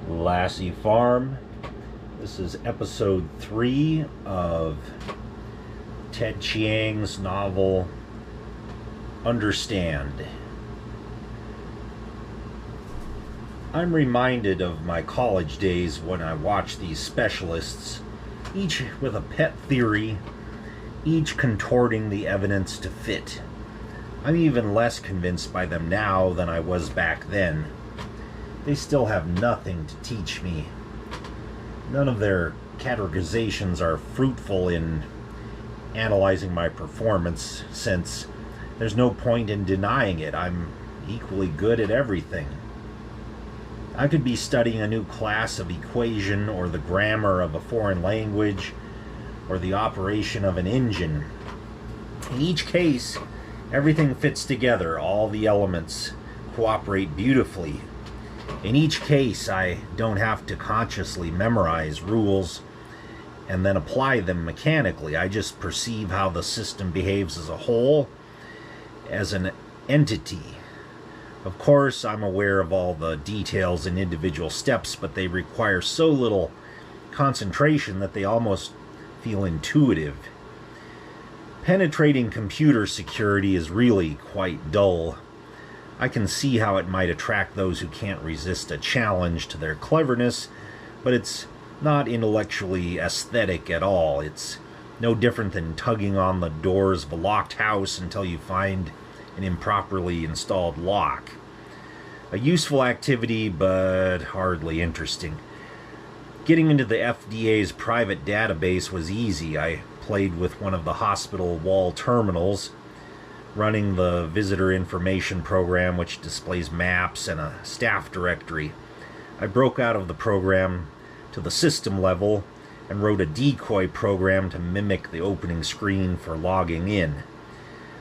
Lassie Farm. This is episode 3 of Ted Chiang's novel Understand. I'm reminded of my college days when I watched these specialists, each with a pet theory, each contorting the evidence to fit. I'm even less convinced by them now than I was back then. They still have nothing to teach me. None of their categorizations are fruitful in analyzing my performance, since there's no point in denying it. I'm equally good at everything. I could be studying a new class of equation, or the grammar of a foreign language, or the operation of an engine. In each case, everything fits together. All the elements cooperate beautifully. In each case, I don't have to consciously memorize rules and then apply them mechanically. I just perceive how the system behaves as a whole, as an entity. Of course, I'm aware of all the details and individual steps, but they require so little concentration that they almost feel intuitive. Penetrating computer security is really quite dull. I can see how it might attract those who can't resist a challenge to their cleverness, but it's not intellectually aesthetic at all. It's no different than tugging on the doors of a locked house until you find an improperly installed lock. A useful activity, but hardly interesting. Getting into the FDA's private database was easy. I played with one of the hospital wall terminals, running the visitor information program, which displays maps and a staff directory. I broke out of the program to the system level and wrote a decoy program to mimic the opening screen for logging in.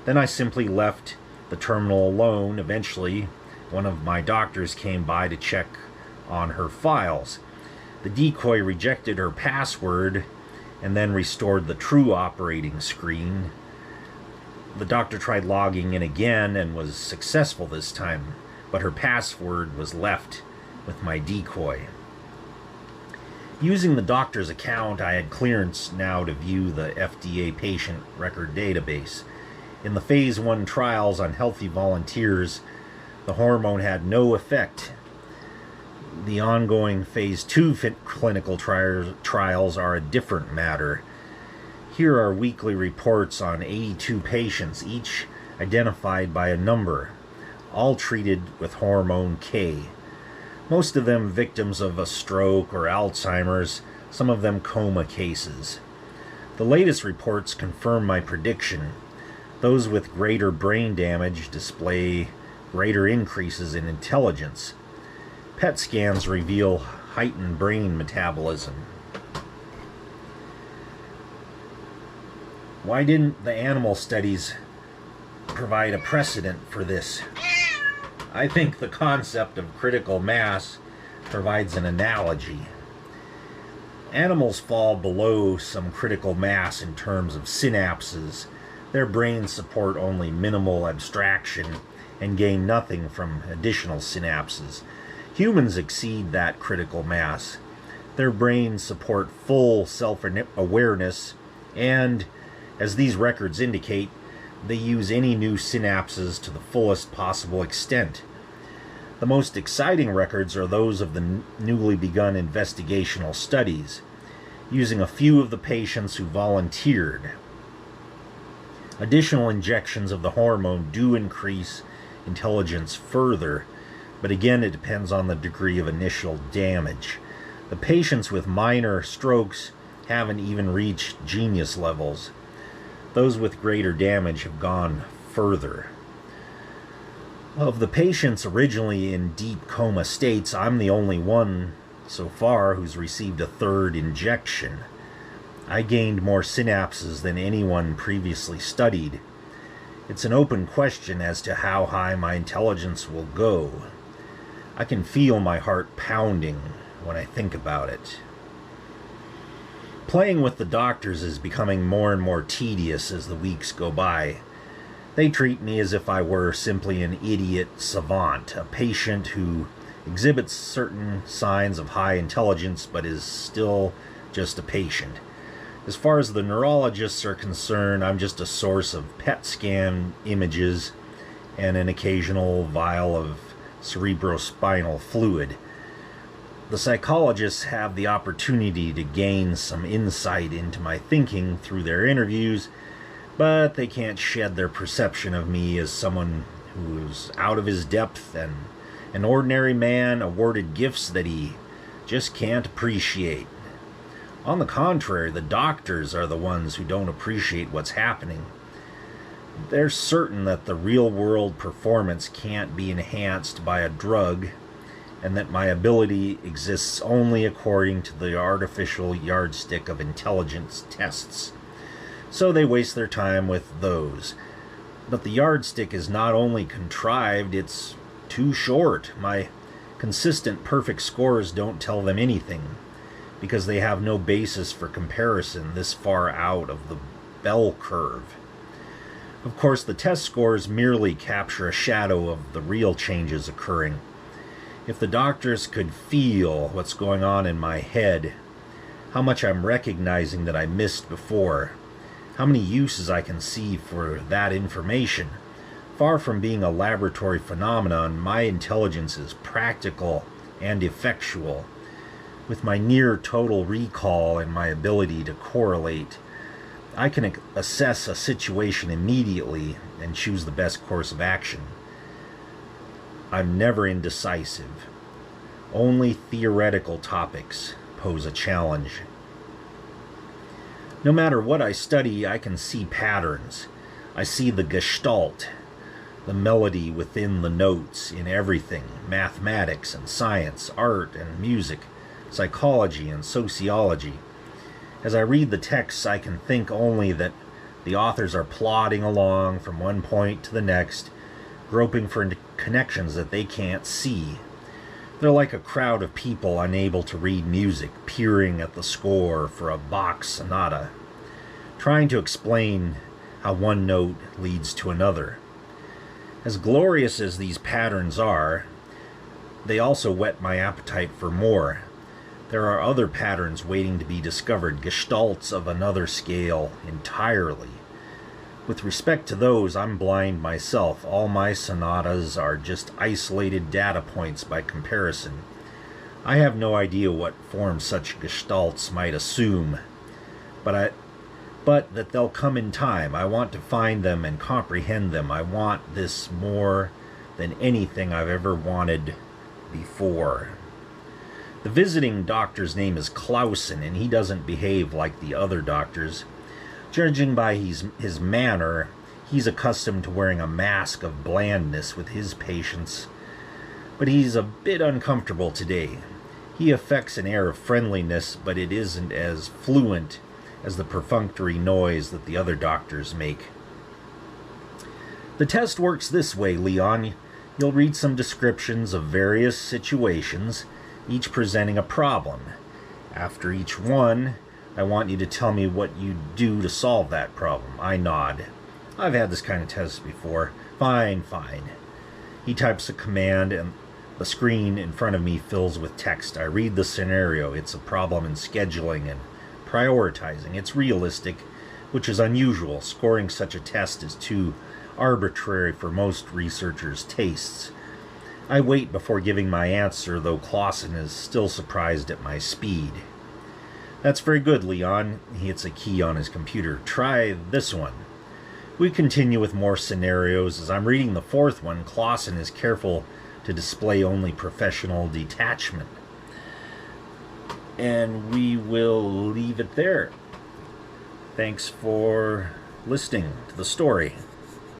Then I simply left the terminal alone. Eventually, one of my doctors came by to check on her files. The decoy rejected her password and then restored the true operating screen. The doctor tried logging in again and was successful this time, but her password was left with my decoy. Using the doctor's account, I had clearance now to view the FDA patient record database. In the Phase 1 trials on healthy volunteers, the hormone had no effect. The ongoing Phase 2 clinical trials are a different matter. Here are weekly reports on 82 patients, each identified by a number, all treated with hormone K. Most of them victims of a stroke or Alzheimer's, some of them coma cases. The latest reports confirm my prediction. Those with greater brain damage display greater increases in intelligence. PET scans reveal heightened brain metabolism. Why didn't the animal studies provide a precedent for this? I think the concept of critical mass provides an analogy. Animals fall below some critical mass in terms of synapses. Their brains support only minimal abstraction and gain nothing from additional synapses. Humans exceed that critical mass. Their brains support full self-awareness, and as these records indicate, they use any new synapses to the fullest possible extent. The most exciting records are those of the newly begun investigational studies, using a few of the patients who volunteered. Additional injections of the hormone do increase intelligence further, but again it depends on the degree of initial damage. The patients with minor strokes haven't even reached genius levels. Those with greater damage have gone further. Of the patients originally in deep coma states, I'm the only one so far who's received a third injection. I gained more synapses than anyone previously studied. It's an open question as to how high my intelligence will go. I can feel my heart pounding when I think about it. Playing with the doctors is becoming more and more tedious as the weeks go by. They treat me as if I were simply an idiot savant, a patient who exhibits certain signs of high intelligence, but is still just a patient. As far as the neurologists are concerned, I'm just a source of PET scan images and an occasional vial of cerebrospinal fluid. The psychologists have the opportunity to gain some insight into my thinking through their interviews, but they can't shed their perception of me as someone who's out of his depth and an ordinary man awarded gifts that he just can't appreciate. On the contrary, the doctors are the ones who don't appreciate what's happening. They're certain that the real-world performance can't be enhanced by a drug, and that my ability exists only according to the artificial yardstick of intelligence tests. So they waste their time with those. But the yardstick is not only contrived, it's too short. My consistent perfect scores don't tell them anything, because they have no basis for comparison this far out of the bell curve. Of course, the test scores merely capture a shadow of the real changes occurring. If the doctors could feel what's going on in my head, how much I'm recognizing that I missed before, how many uses I can see for that information. Far from being a laboratory phenomenon, my intelligence is practical and effectual. With my near total recall and my ability to correlate, I can assess a situation immediately and choose the best course of action. I'm never indecisive. Only theoretical topics pose a challenge. No matter what I study, I can see patterns. I see the gestalt, the melody within the notes in everything: mathematics and science, art and music, psychology and sociology. As I read the texts, I can think only that the authors are plodding along from one point to the next, groping for connections that they can't see. They're like a crowd of people unable to read music, peering at the score for a Bach sonata, trying to explain how one note leads to another. As glorious as these patterns are, they also whet my appetite for more. There are other patterns waiting to be discovered, gestalts of another scale entirely. With respect to those, I'm blind myself. All my sonatas are just isolated data points by comparison. I have no idea what form such gestalts might assume, but that they'll come in time. I want to find them and comprehend them. I want this more than anything I've ever wanted before. The visiting doctor's name is Clausen, and he doesn't behave like the other doctors. Judging by his manner, he's accustomed to wearing a mask of blandness with his patients. But he's a bit uncomfortable today. He affects an air of friendliness, but it isn't as fluent as the perfunctory noise that the other doctors make. The test works this way, Leon. You'll read some descriptions of various situations, each presenting a problem. After each one, I want you to tell me what you do to solve that problem. I nod. I've had this kind of test before. Fine. He types a command and the screen in front of me fills with text. I read the scenario. It's a problem in scheduling and prioritizing. It's realistic, which is unusual. Scoring such a test is too arbitrary for most researchers' tastes. I wait before giving my answer, though Clausen is still surprised at my speed. That's very good, Leon. He hits a key on his computer. Try this one. We continue with more scenarios. As I'm reading the fourth one, Clausen is careful to display only professional detachment. And we will leave it there. Thanks for listening to the story.